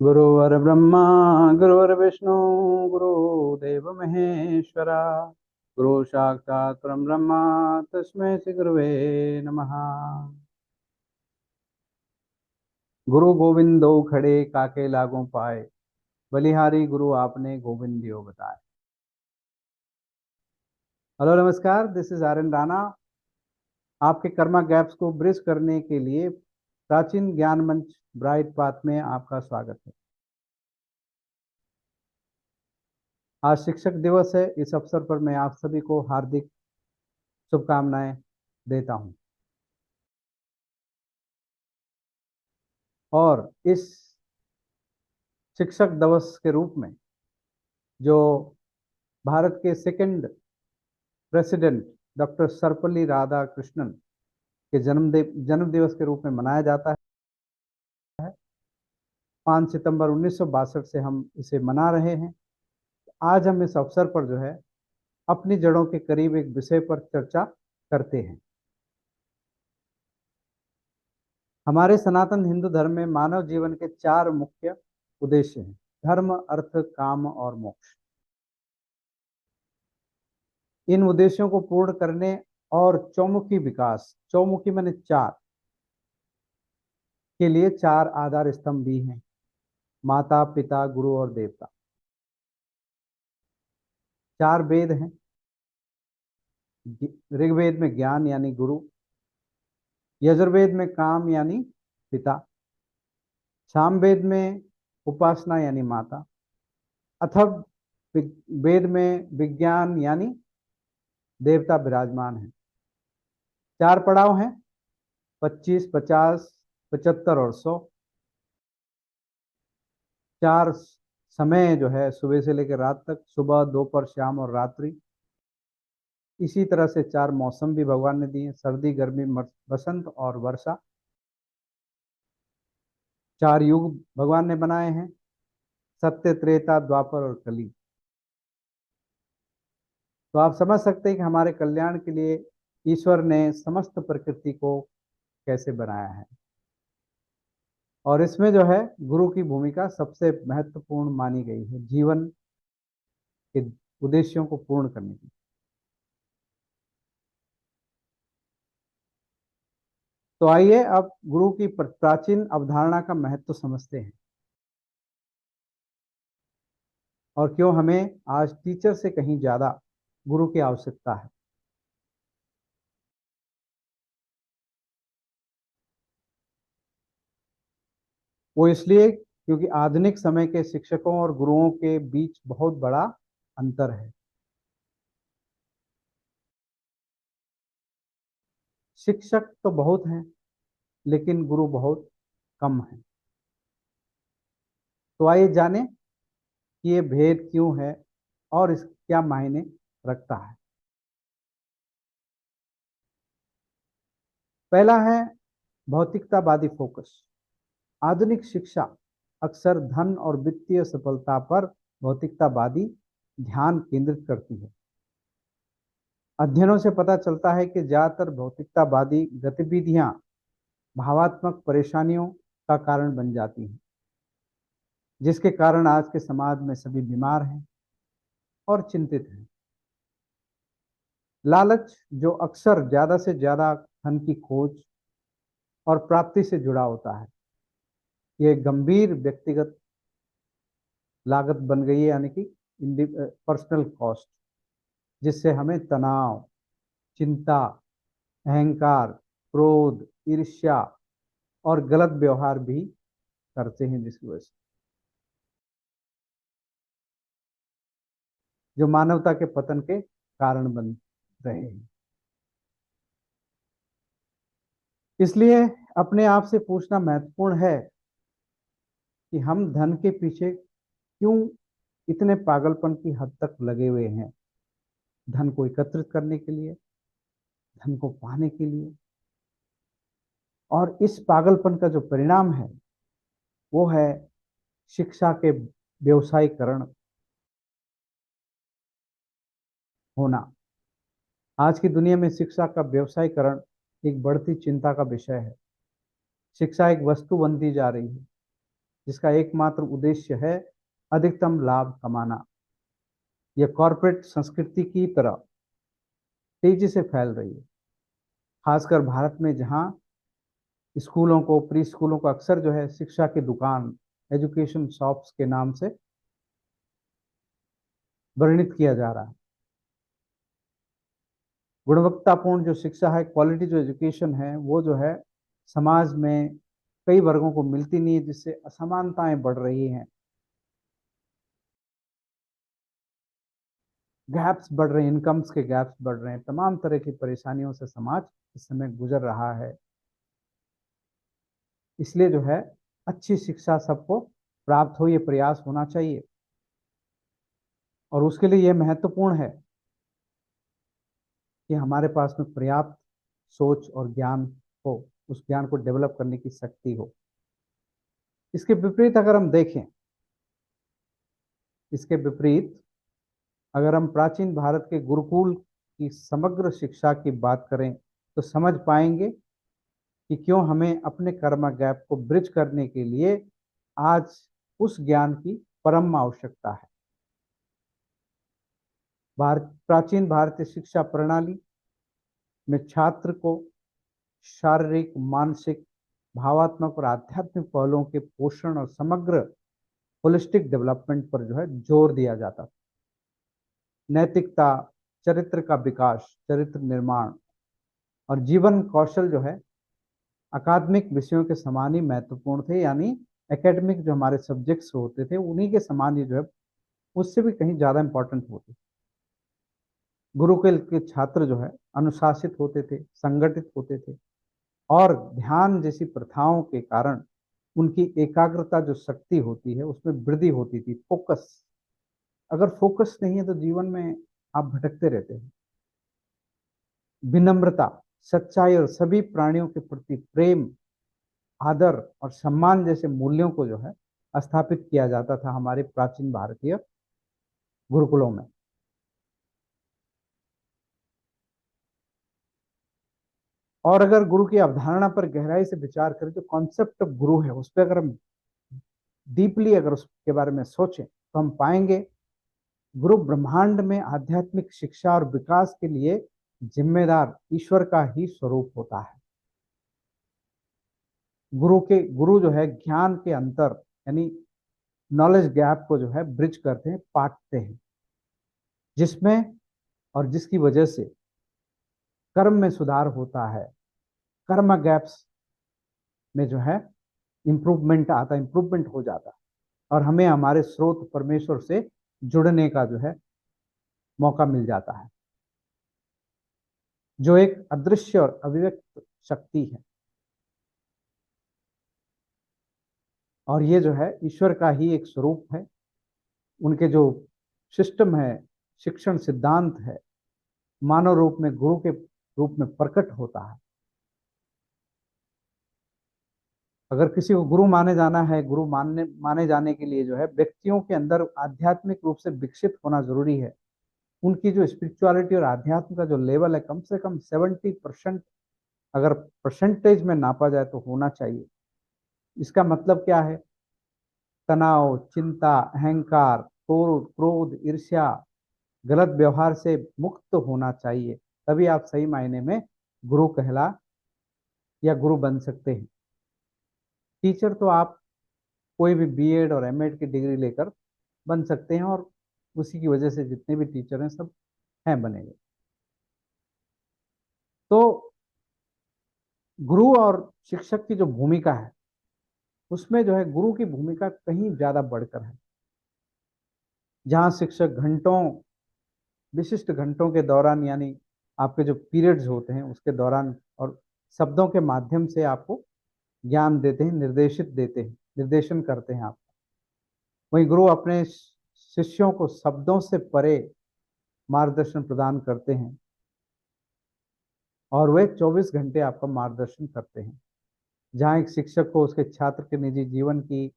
गुरुवर ब्रह्मा गुरुवर विष्णु गुरुदेव महेश्वरा गुरु साक्षात् परम ब्रह्मा तस्मै श्री गुरुवे नमः। गुरु गोविंदो खड़े काके लागू पाए, बलिहारी गुरु आपने गोविंदियो बताए। हेलो नमस्कार, this is R N Rana. आपके कर्मा गैप्स को ब्रिज करने के लिए प्राचीन ज्ञान मंच ब्राइट पाथ में आपका स्वागत है। आज शिक्षक दिवस है। इस अवसर पर मैं आप सभी को हार्दिक शुभकामनाएं देता हूं। और इस शिक्षक दिवस के रूप में जो भारत के second president doctor Sarvepalli Radhakrishnan के जन्म दिवस के रूप में मनाया जाता है। 5 सितंबर 1962 से हम इसे मना रहे हैं। आज हम इस अवसर पर जो है अपनी जड़ों के करीब एक विषय पर चर्चा करते हैं। हमारे सनातन हिंदू धर्म में मानव जीवन के 4 मुख्य उद्देश्य हैं: धर्म, अर्थ, काम और मोक्ष। इन उद्देश्यों को पूर्ण करने और चौमुखी विकास, चौमुखी माने 4, के लिए 4 आधार स्तंभ भी हैं: माता, पिता, गुरु और देवता। 4 वेद हैं। ऋग्वेद में ज्ञान यानी गुरु, यजुर्वेद में काम यानी पिता, सामवेद में उपासना यानी माता, अथर्व वेद में विज्ञान यानी देवता विराजमान है। 4 पड़ाव हैं: 25, 50, 75 और 100। 4 समय जो है सुबह से लेकर रात तक, सुबह, दोपहर, शाम और रात्रि। इसी तरह से 4 मौसम भी भगवान ने दिए: सर्दी, गर्मी, बसंत और वर्षा। 4 युग भगवान ने बनाए हैं: सत्य, त्रेता, द्वापर और कली। तो आप समझ सकते हैं कि हमारे कल्याण के लिए ईश्वर ने समस्त प्रकृति को कैसे बनाया है। और इसमें जो है गुरु की भूमिका सबसे महत्वपूर्ण मानी गई है जीवन के उद्देश्यों को पूर्ण करने की। तो आइए अब गुरु की प्राचीन अवधारणा का महत्व समझते हैं और क्यों हमें आज टीचर से कहीं ज्यादा गुरु की आवश्यकता है। वो इसलिए क्योंकि आधुनिक समय के शिक्षकों और गुरुओं के बीच बहुत बड़ा अंतर है। शिक्षक तो बहुत हैं, लेकिन गुरु बहुत कम हैं। तो आइए जाने कि ये भेद क्यों है और इस क्या मायने रखता है। पहला है भौतिकतावादी फोकस। आधुनिक शिक्षा अक्सर धन और वित्तीय सफलता पर भौतिकतावादी ध्यान केंद्रित करती है। अध्ययनों से पता चलता है कि ज्यादातर भौतिकतावादी गतिविधियां भावात्मक परेशानियों का कारण बन जाती हैं, जिसके कारण आज के समाज में सभी बीमार हैं और चिंतित हैं। लालच, जो अक्सर ज्यादा से ज्यादा धन की खोज और प्राप्ति से जुड़ा होता है, यह गंभीर व्यक्तिगत लागत बन गई है, यानी कि पर्सनल कॉस्ट, जिससे हमें तनाव, चिंता, अहंकार, क्रोध, ईर्ष्या और गलत व्यवहार भी करते हैं, जिसकी वजह से जो मानवता के पतन के कारण बन रहे हैं। इसलिए अपने आप से पूछना महत्वपूर्ण है कि हम धन के पीछे क्यों इतने पागलपन की हद तक लगे हुए हैं। धन को एकत्रित करने के लिए, धन को पाने के लिए। और इस पागलपन का जो परिणाम है वो है शिक्षा के व्यवसायीकरण होना। आज की दुनिया में शिक्षा का व्यवसायीकरण एक बढ़ती चिंता का विषय है। शिक्षा एक वस्तु बनती जा रही है। जिसका एकमात्र उद्देश्य है अधिकतम लाभ कमाना। यह कॉरपोरेट संस्कृति की तरह तेजी से फैल रही है, खासकर भारत में, जहां स्कूलों को, प्री स्कूलों को अक्सर जो है शिक्षा की दुकान, एजुकेशन शॉप्स के नाम से वर्णित किया जा रहा है। गुणवत्तापूर्ण जो शिक्षा है, क्वालिटी जो एजुकेशन है, वो जो है समाज में कई वर्गों को मिलती नहीं है, जिससे असमानताएं बढ़ रही हैं, गैप्स बढ़ रहे हैं, इनकम्स के गैप्स बढ़ रहे हैं, तमाम तरह की परेशानियों से समाज इस समय गुजर रहा है। इसलिए जो है अच्छी शिक्षा सबको प्राप्त हो, ये प्रयास होना चाहिए। और उसके लिए यह महत्वपूर्ण है कि हमारे पास में पर्याप्त सोच और ज्ञान हो, उस ज्ञान को डेवलप करने की शक्ति हो। इसके विपरीत अगर हम देखें, इसके विपरीत अगर हम प्राचीन भारत के गुरुकुल की समग्र शिक्षा की बात करें, तो समझ पाएंगे कि क्यों हमें अपने कर्म गैप को ब्रिज करने के लिए आज उस ज्ञान की परम आवश्यकता है। प्राचीन भारतीय शिक्षा प्रणाली में छात्र को शारीरिक, मानसिक, भावात्मक और आध्यात्मिक पहलुओं के पोषण और समग्र होलिस्टिक डेवलपमेंट पर जो है जोर दिया जाता था। नैतिकता, चरित्र का विकास, चरित्र निर्माण और जीवन कौशल जो है अकादमिक विषयों के समान ही महत्वपूर्ण थे, यानी एकेडमिक जो हमारे सब्जेक्ट्स होते थे उन्हीं के समान ही जो है उससे भी कहीं ज्यादा इंपॉर्टेंट होते। गुरुकुल के छात्र जो है अनुशासित होते थे, संगठित होते थे, और ध्यान जैसी प्रथाओं के कारण उनकी एकाग्रता जो शक्ति होती है उसमें वृद्धि होती थी, फोकस। अगर फोकस नहीं है तो जीवन में आप भटकते रहते हैं। विनम्रता, सच्चाई और सभी प्राणियों के प्रति प्रेम, आदर और सम्मान जैसे मूल्यों को जो है स्थापित किया जाता था हमारे प्राचीन भारतीय गुरुकुलों में। और अगर गुरु की अवधारणा पर गहराई से विचार करें, तो कॉन्सेप्ट ऑफ गुरु है, उस पर अगर हम डीपली अगर उसके बारे में सोचें तो हम पाएंगे गुरु ब्रह्मांड में आध्यात्मिक शिक्षा और विकास के लिए जिम्मेदार ईश्वर का ही स्वरूप होता है। गुरु जो है ज्ञान के अंतर, यानी नॉलेज गैप को जो है ब्रिज करते हैं, पाटते हैं, जिसमें और जिसकी वजह से कर्म में सुधार होता है, कर्म गैप्स में जो है इंप्रूवमेंट आता, इंप्रूवमेंट हो जाता है, और हमें हमारे स्रोत परमेश्वर से जुड़ने का जो है मौका मिल जाता है, जो एक अदृश्य और अभिव्यक्त शक्ति है। और ये जो है ईश्वर का ही एक स्वरूप है। उनके जो सिस्टम है, शिक्षण सिद्धांत है, मानव रूप में गुरु के रूप में प्रकट होता है। अगर किसी को गुरु माने जाना है, गुरु माने जाने के लिए जो है व्यक्तियों के अंदर आध्यात्मिक रूप से विकसित होना जरूरी है। उनकी जो स्पिरिचुअलिटी और आध्यात्म का जो लेवल है, कम से कम 70% अगर परसेंटेज में नापा जाए तो होना चाहिए। इसका मतलब क्या है? तनाव, चिंता, अहंकार, क्रोध, ईर्ष्या, गलत व्यवहार से मुक्त होना चाहिए, तभी आप सही मायने में गुरु कहला या गुरु बन सकते हैं। टीचर तो आप कोई भी बीएड और एमएड की डिग्री लेकर बन सकते हैं, और उसी की वजह से जितने भी टीचर हैं सब हैं बने हुए। तो गुरु और शिक्षक की जो भूमिका है, उसमें जो है गुरु की भूमिका कहीं ज्यादा बढ़कर है। जहां शिक्षक घंटों, विशिष्ट घंटों के दौरान, यानी आपके जो पीरियड्स होते हैं उसके दौरान, और शब्दों के माध्यम से आपको ज्ञान देते हैं, निर्देशन करते हैं आप। वहीं गुरु अपने शिष्यों को शब्दों से परे मार्गदर्शन प्रदान करते हैं, और वे 24 घंटे आपका मार्गदर्शन करते हैं। जहाँ एक शिक्षक को उसके छात्र के निजी जीवन की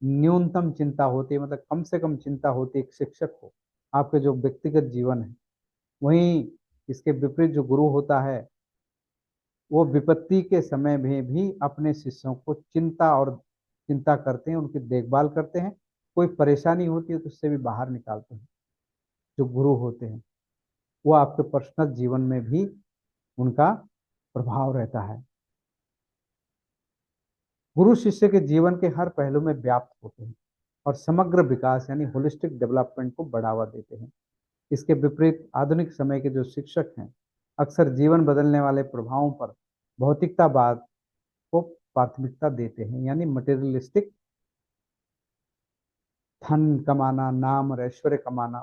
न्यूनतम चिंता होती है, मतलब कम से कम चिंता होती है एक शिक्षक को आपके जो व्यक्तिगत जीवन है, वहीं इसके विपरीत जो गुरु होता है वो विपत्ति के समय में भी अपने शिष्यों को चिंता करते हैं, उनकी देखभाल करते हैं। कोई परेशानी होती है तो उससे भी बाहर निकालते हैं। जो गुरु होते हैं वो आपके पर्सनल जीवन में भी उनका प्रभाव रहता है। गुरु शिष्य के जीवन के हर पहलू में व्याप्त होते हैं और समग्र विकास यानी होलिस्टिक डेवलपमेंट को बढ़ावा देते हैं। इसके विपरीत आधुनिक समय के जो शिक्षक हैं अक्सर जीवन बदलने वाले प्रभावों पर भौतिकतावाद को प्राथमिकता देते हैं, यानी मटेरियलिस्टिक, धन कमाना, नाम और ऐश्वर्य कमाना,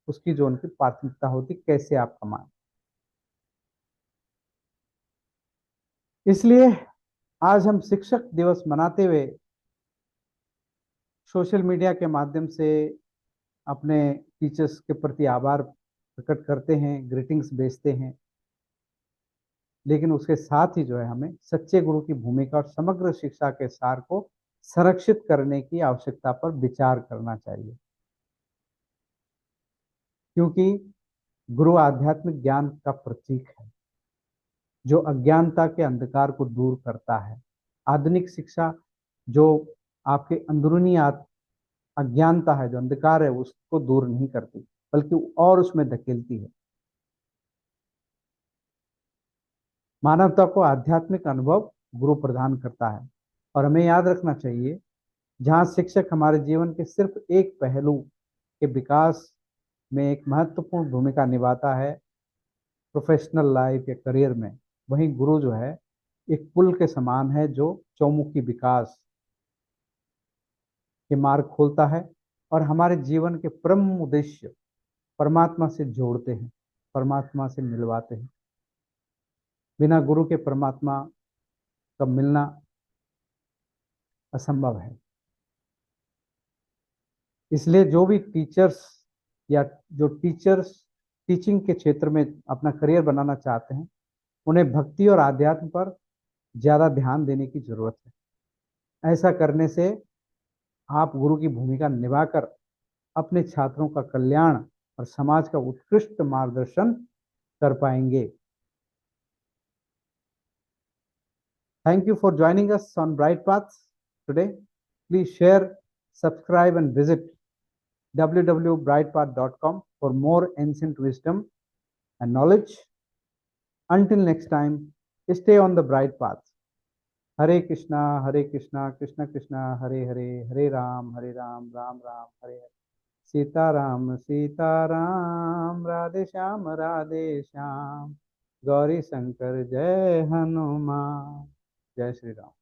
उसकी जो उनकी प्राथमिकता होती, कैसे आप कमाएं। इसलिए आज हम शिक्षक दिवस मनाते हुए सोशल मीडिया के माध्यम से अपने टीचर्स के प्रति आभार प्रकट करते हैं, ग्रीटिंग्स भेजते हैं, लेकिन उसके साथ ही जो है हमें सच्चे गुरु की भूमिका और समग्र शिक्षा के सार को संरक्षित करने की आवश्यकता पर विचार करना चाहिए। क्योंकि गुरु आध्यात्मिक ज्ञान का प्रतीक है जो अज्ञानता के अंधकार को दूर करता है। आधुनिक शिक्षा जो आपके अंदरूनी अज्ञानता है, जो अंधकार है, उसको दूर नहीं करती, बल्कि और उसमें धकेलती है। मानवता को आध्यात्मिक अनुभव गुरु प्रदान करता है। और हमें याद रखना चाहिए, जहाँ शिक्षक हमारे जीवन के सिर्फ एक पहलू के विकास में एक महत्वपूर्ण भूमिका निभाता है, प्रोफेशनल लाइफ या करियर में, वहीं गुरु जो है एक पुल के समान है जो चौमुखी विकास के मार्ग खोलता है और हमारे जीवन के परम उद्देश्य परमात्मा से जोड़ते हैं, परमात्मा से मिलवाते हैं। बिना गुरु के परमात्मा का मिलना असंभव है। इसलिए जो भी टीचर्स या जो टीचर्स टीचिंग के क्षेत्र में अपना करियर बनाना चाहते हैं, उन्हें भक्ति और आध्यात्म पर ज़्यादा ध्यान देने की जरूरत है। ऐसा करने से आप गुरु की भूमिका निभाकर अपने छात्रों का कल्याण और समाज का उत्कृष्ट मार्गदर्शन कर पाएंगे। Thank you for joining us on Bright Paths today. Please share, subscribe, and visit www.brightpath.com for more ancient wisdom and knowledge. Until next time, stay on the bright path. Hare Krishna, Krishna Krishna, Hare Hare, Hare Ram, Ram Ram, Hare Hare. Sita Ram, Radhe Shyam, Gauri Shankar जय हनुमान। जय श्री राम।